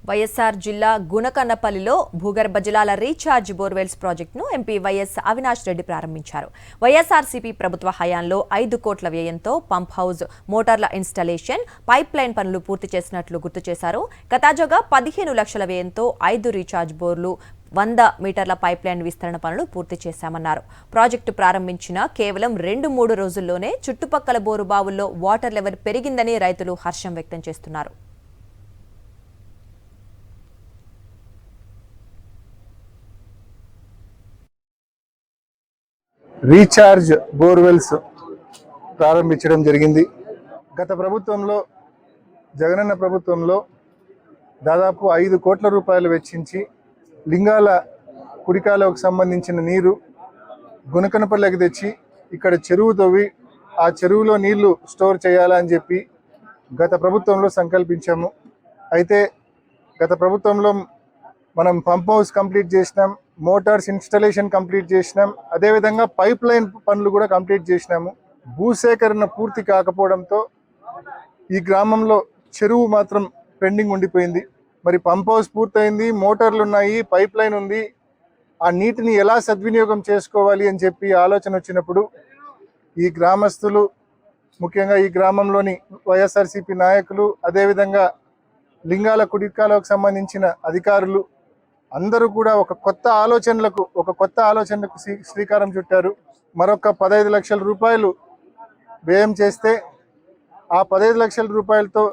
వైఎస్ఆర్ జిల్లా గుణకన్నపల్లిలో భూగర్భ జలాల రీఛార్జ్ బోర్వెల్స్ ప్రాజెక్టును ఎంపీ వైఎస్ అవినాష్ రెడ్డి ప్రారంభించారు. వైఎస్ఆర్సీపీ ప్రభుత్వ హయాంలో 5 కోట్ల వ్యయంతో పంప్ హౌస్, మోటార్ల ఇన్స్టాలేషన్, పైప్ లైన్ పనులు పూర్తి చేసినట్లు గుర్తు చేశారు. తాజాగా 15 లక్షల వ్యయంతో 5 రీఛార్జ్ బోర్లు, 100 మీటర్ల పైప్ లైన్ విస్తరణ పనులు పూర్తి చేశామన్నారు. ప్రాజెక్టు ప్రారంభించిన కేవలం 2-3 రోజుల్లోనే చుట్టుపక్కల బోరు బావుల్లో వాటర్ లెవెల్ పెరిగిందని రైతులు హర్షం వ్యక్తం చేస్తున్నారు. రీఛార్జ్ బోర్వెల్స్ ప్రారంభించడం జరిగింది. గత ప్రభుత్వంలో, జగనన్న ప్రభుత్వంలో దాదాపు 5 కోట్ల రూపాయలు వెచ్చించి లింగాల కుడికాలకు సంబంధించిన నీరు గుణకనపల్లికి తెచ్చి ఇక్కడ చెరువు తవ్వి ఆ చెరువులో నీళ్లు స్టోర్ చేయాలని చెప్పి గత ప్రభుత్వంలో సంకల్పించాము. అయితే గత ప్రభుత్వంలో మనం పంప్ హౌస్ కంప్లీట్ చేసినాం, మోటార్స్ ఇన్స్టాలేషన్ కంప్లీట్ చేసినాం, అదేవిధంగా పైప్ లైన్ పనులు కూడా కంప్లీట్ చేసినాము. భూసేకరణ పూర్తి కాకపోవడంతో ఈ గ్రామంలో చెరువు మాత్రం పెండింగ్ ఉండిపోయింది. మరి పంప్ హౌస్ పూర్తయింది, మోటార్లు ఉన్నాయి, పైప్ లైన్ ఉంది. ఆ నీటిని ఎలా సద్వినియోగం చేసుకోవాలి అని చెప్పి ఆలోచన వచ్చినప్పుడు ఈ గ్రామస్తులు, ముఖ్యంగా ఈ గ్రామంలోని వైఎస్ఆర్సీపీ నాయకులు, అదేవిధంగా లింగాల కుడికాలకు సంబంధించిన అధికారులు అందరూ కూడా ఒక కొత్త ఆలోచనలకు శ్రీకారం చుట్టారు. మరొక 15 లక్షల రూపాయలు వ్యయం చేస్తే ఆ 15 లక్షల రూపాయలతో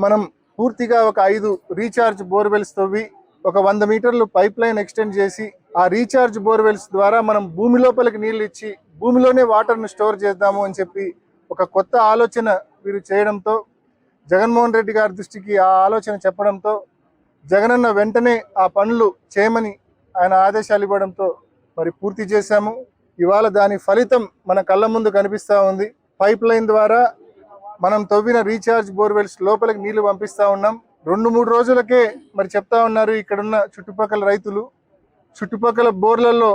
మనం పూర్తిగా ఒక 5 రీఛార్జ్ బోర్వెల్స్ తవ్వి ఒక 100 మీటర్లు పైప్ లైన్ ఎక్స్టెండ్ చేసి ఆ రీఛార్జ్ బోర్వెల్స్ ద్వారా మనం భూమి లోపలికి నీళ్ళు ఇచ్చి భూమిలోనే వాటర్ను స్టోర్ చేద్దాము అని చెప్పి ఒక కొత్త ఆలోచన వీరు చేయడంతో, జగన్మోహన్ రెడ్డి గారి దృష్టికి ఆ ఆలోచన చెప్పడంతో జగనన్న వెంటనే ఆ పనులు చేయమని ఆయన ఆదేశాలు ఇవ్వడంతో మరి పూర్తి చేశాము. ఇవాళ దాని ఫలితం మన కళ్ళ ముందు కనిపిస్తూ ఉంది. పైప్ లైన్ ద్వారా మనం తవ్విన రీఛార్జ్ బోర్వెల్స్ లోపలికి నీళ్లు పంపిస్తూ ఉన్నాం. 2-3 రోజులకే మరి చెప్తా ఉన్నారు ఇక్కడున్న చుట్టుపక్కల రైతులు. చుట్టుపక్కల బోర్లలో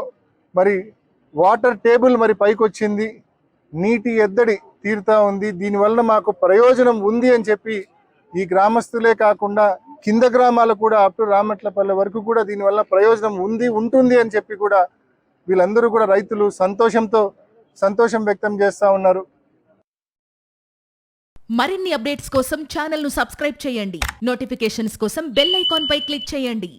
మరి వాటర్ టేబుల్ మరి పైకి వచ్చింది, నీటి ఎద్దడి తీరుతా ఉంది. దీనివల్ల మాకు ప్రయోజనం ఉంది అని చెప్పి ఈ గ్రామస్తులే కాకుండా కింద గ్రామాలు కూడా అప్ టు రామట్లపల్లె వరకు కూడా దీనివల్ల ప్రయోజనం ఉంటుంది అని చెప్పి కూడా వీళ్ళందరూ కూడా రైతులు సంతోషం వ్యక్తం చేస్తూ ఉన్నారు. మరిన్ని అప్డేట్స్ కోసం ఛానల్ ను సబ్స్క్రైబ్ చేయండి. నోటిఫికేషన్స్ కోసం బెల్ ఐకాన్ పై క్లిక్ చేయండి.